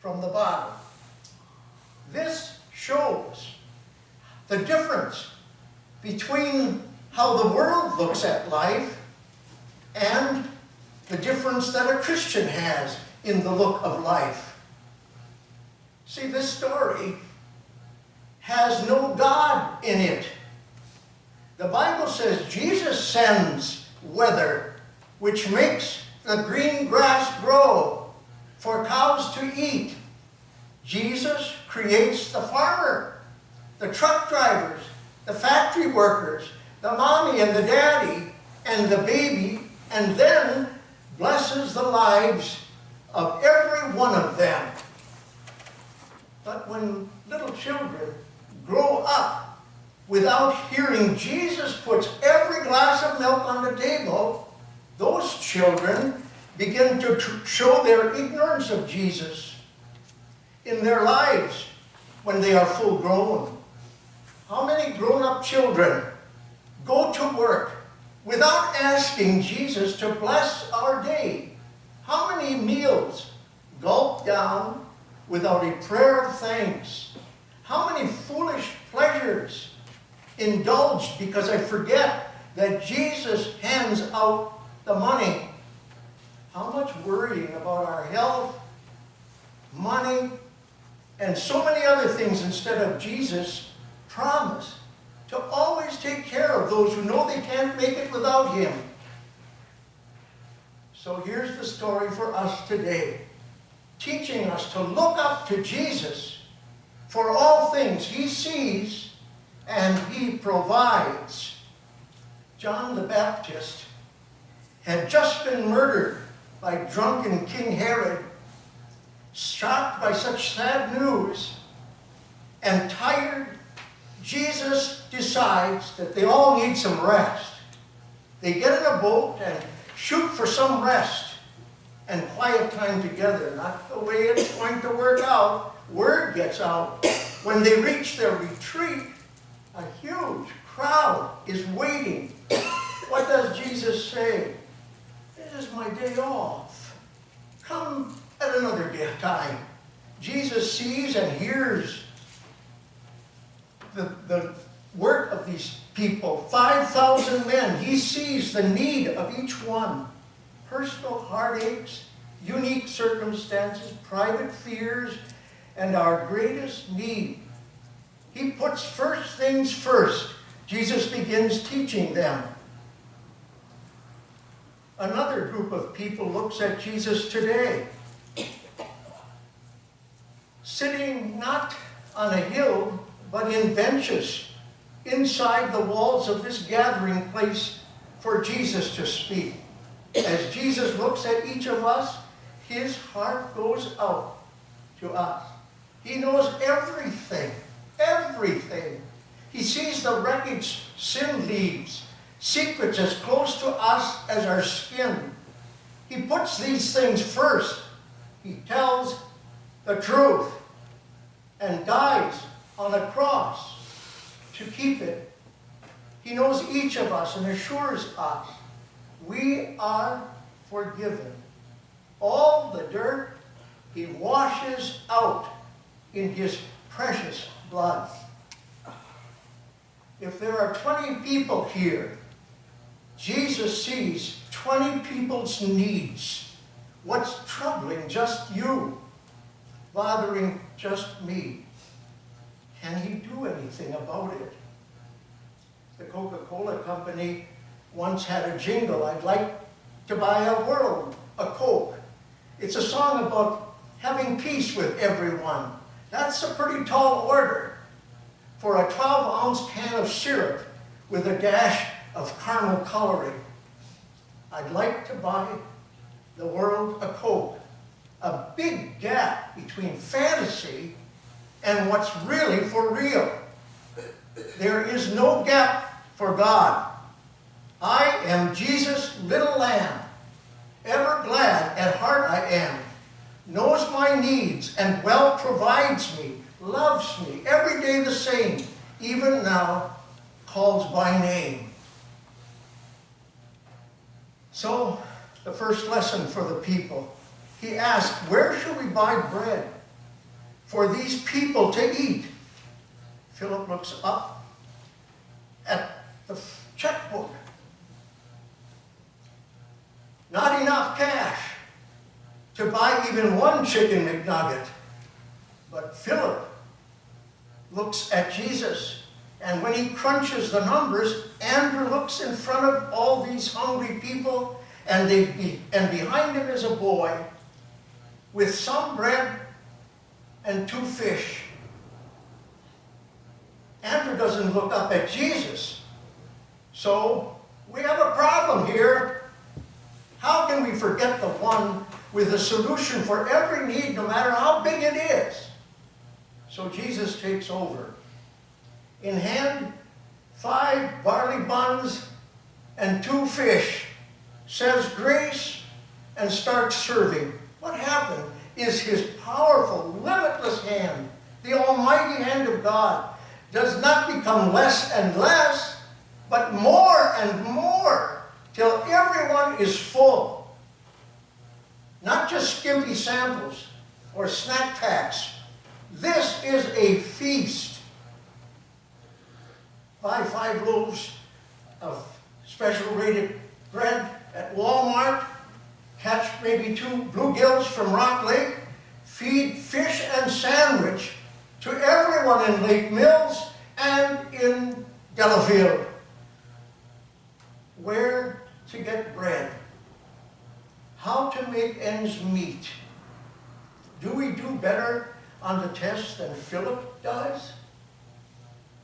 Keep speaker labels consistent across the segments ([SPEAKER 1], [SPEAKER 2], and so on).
[SPEAKER 1] from the bottom. This shows the difference between how the world looks at life and the difference that a Christian has in the look of life. See, this story has no God in it. The Bible says Jesus sends weather, which makes the green grass grow for cows to eat. Jesus creates the farmer, the truck drivers, the factory workers, the mommy and the daddy, and the baby, and then blesses the lives of every one of them. But when little children grow up without hearing Jesus puts every glass of milk on the table, those children begin to show their ignorance of Jesus in their lives when they are full grown. How many grown-up children go to work without asking Jesus to bless our day? How many meals gulp down without a prayer of thanks? How many foolish pleasures indulged because I forget that Jesus hands out the money? How much worrying about our health, money, and so many other things instead of Jesus' promise to always take care of those who know they can't make it without Him. So here's the story for us today, teaching us to look up to Jesus for all things He sees and He provides. John the Baptist had just been murdered by drunken King Herod. Shocked by such sad news and tired, Jesus decides that they all need some rest. They get in a boat and shoot for some rest and quiet time together. Not the way it's going to work out. Word gets out. When they reach their retreat, a huge crowd is waiting. What does Jesus say? This is my day off. Come at another time. Jesus sees and hears the work of these people, 5,000 men. He sees the need of each one. Personal heartaches, unique circumstances, private fears, and our greatest need. He puts first things first. Jesus begins teaching them. Another group of people looks at Jesus today, sitting not on a hill, but in benches inside the walls of this gathering place for Jesus to speak. As Jesus looks at each of us, His heart goes out to us. He knows everything, everything. He sees the wreckage sin leaves, secrets as close to us as our skin. He puts these things first. He tells the truth and dies on a cross to keep it. He knows each of us and assures us we are forgiven. All the dirt He washes out in His precious blood. If there are 20 people here, Jesus sees 20 people's needs. What's troubling just you? Bothering just me? Can He do anything about it? The Coca-Cola company once had a jingle, I'd like to buy a world, a Coke. It's a song about having peace with everyone. That's a pretty tall order for a 12-ounce can of syrup with a dash of caramel coloring. I'd like to buy the world a Coke. A big gap between fantasy and what's really for real. There is no gap for God. I am Jesus' little lamb. Ever glad at heart I am. Knows my needs and well provides me. Loves me every day the same. Even now calls by name. So the first lesson for the people. He asked, where shall we buy bread for these people to eat. Philip looks up at the checkbook. Not enough cash to buy even one chicken McNugget. But Philip looks at Jesus, and when he crunches the numbers, Andrew looks in front of all these hungry people, and behind him is a boy with some bread and 2 fish. Andrew doesn't look up at Jesus. So we have a problem here. How can we forget the one with a solution for every need, no matter how big it is? So Jesus takes over. In hand, 5 barley buns and 2 fish, says grace, and starts serving. What happened is his powerful, limitless hand, the almighty hand of God, does not become less and less, but more and more, till everyone is full. Not just skimpy samples or snack packs. This is a feast. Buy 5 loaves of special rated bread at Walmart, catch maybe 2 bluegills from Rock Lake, feed fish and sandwich to everyone in Lake Mills and in Delafield. Where to get bread? How to make ends meet? Do we do better on the test than Philip does?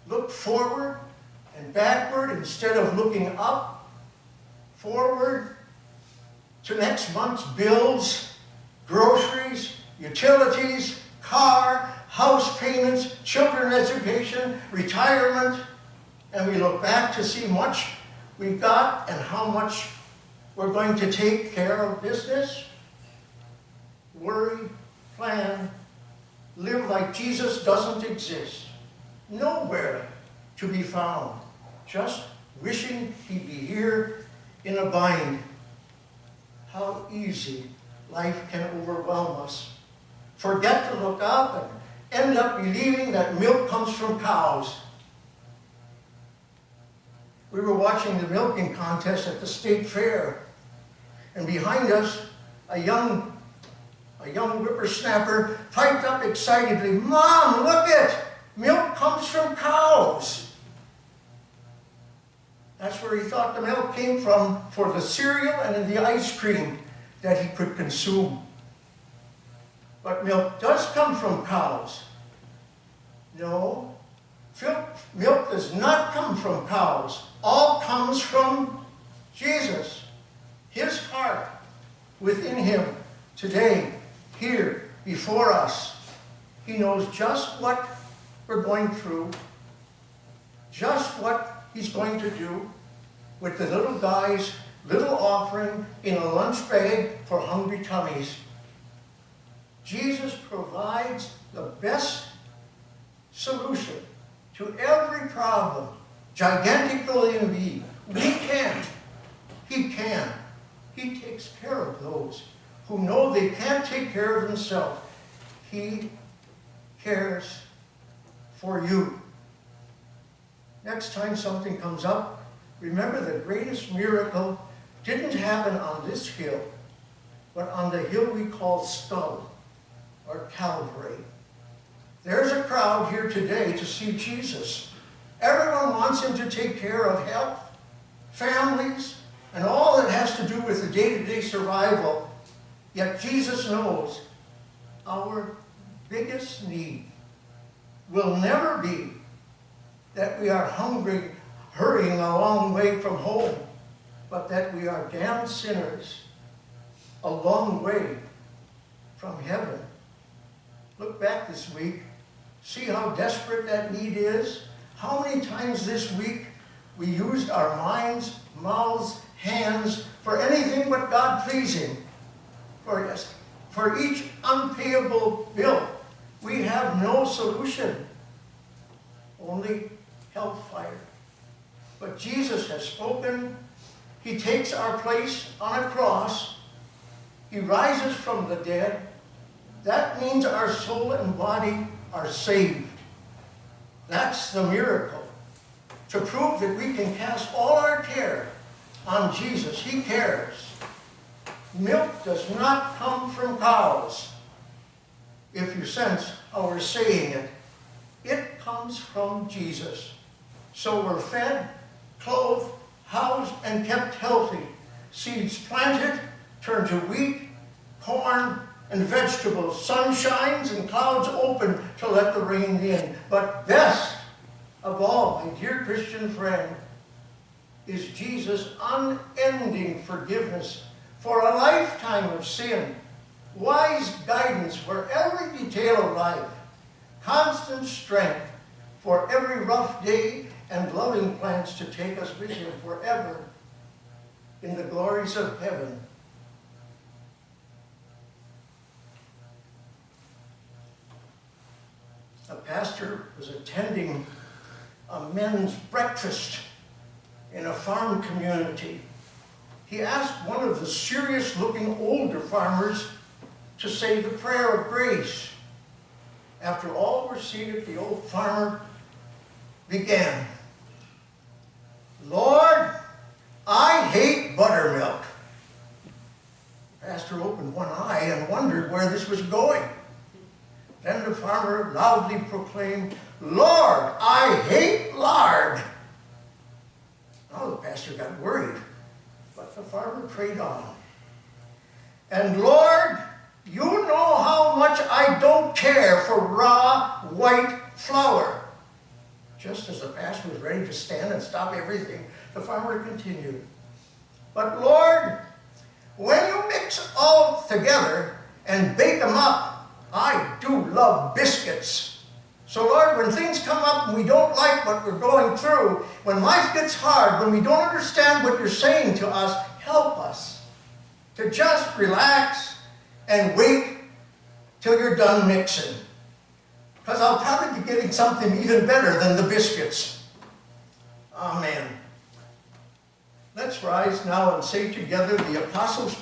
[SPEAKER 1] Look forward and backward instead of looking up, forward to next month's bills, groceries, utilities, car, house payments, children education, retirement, and we look back to see much we've got and how much we're going to take care of business. Worry, plan, live like Jesus doesn't exist. Nowhere to be found. Just wishing he'd be here in a bind. How easy life can overwhelm us. Forget to look up and end up believing that milk comes from cows. We were watching the milking contest at the state fair, and behind us, a young whippersnapper piped up excitedly, "Mom, look it! Milk comes from cows." That's where he thought the milk came from for the cereal and in the ice cream that he could consume. But milk does come from cows. No, milk does not come from cows. All comes from Jesus. His heart within him today, here, before us. He knows just what we're going through, just what he's going to do with the little guy's little offering in a lunch bag for hungry tummies. Jesus provides the best solution to every problem, gigantic though they be. We can't. He can. He takes care of those who know they can't take care of themselves. He cares for you. Next time something comes up, remember the greatest miracle didn't happen on this hill, but on the hill we call Skull, or Calvary. There's a crowd here today to see Jesus. Everyone wants him to take care of health, families, and all that has to do with the day-to-day survival. Yet Jesus knows our biggest need will never be that we are hungry, hurrying a long way from home, but that we are damned sinners a long way from heaven. Look back this week. See how desperate that need is? How many times this week we used our minds, mouths, hands for anything but God-pleasing? For each unpayable bill, we have no solution, only hellfire. But Jesus has spoken. He takes our place on a cross. He rises from the dead. That means our soul and body are saved. That's the miracle. To prove that we can cast all our care on Jesus. He cares. Milk does not come from cows. If you sense how we're saying it, it comes from Jesus. So we're fed, clothed, housed, and kept healthy. Seeds planted turn to wheat, corn, and vegetables. Sun shines and clouds open to let the rain in. But best of all, my dear Christian friend, is Jesus' unending forgiveness for a lifetime of sin, wise guidance for every detail of life, constant strength for every rough day, and loving plans to take us with him forever in the glories of heaven. A pastor was attending a men's breakfast in a farm community. He asked one of the serious-looking older farmers to say the prayer of grace. After all were seated, the old farmer began, "Lord, I hate buttermilk." The pastor opened one eye and wondered where this was going. Then the farmer loudly proclaimed, "Lord, I hate lard." Now the pastor got worried, but the farmer prayed on. "And Lord, you know how much I don't care for raw white flour." Just as the pastor was ready to stand and stop everything, the farmer continued, "But Lord, when you mix all together and bake them up, I do love biscuits. So Lord, when things come up and we don't like what we're going through, when life gets hard, when we don't understand what you're saying to us, help us to just relax and wait till you're done mixing. Because I'll probably be getting something even better than the biscuits." Amen. Let's rise now and say together the Apostles'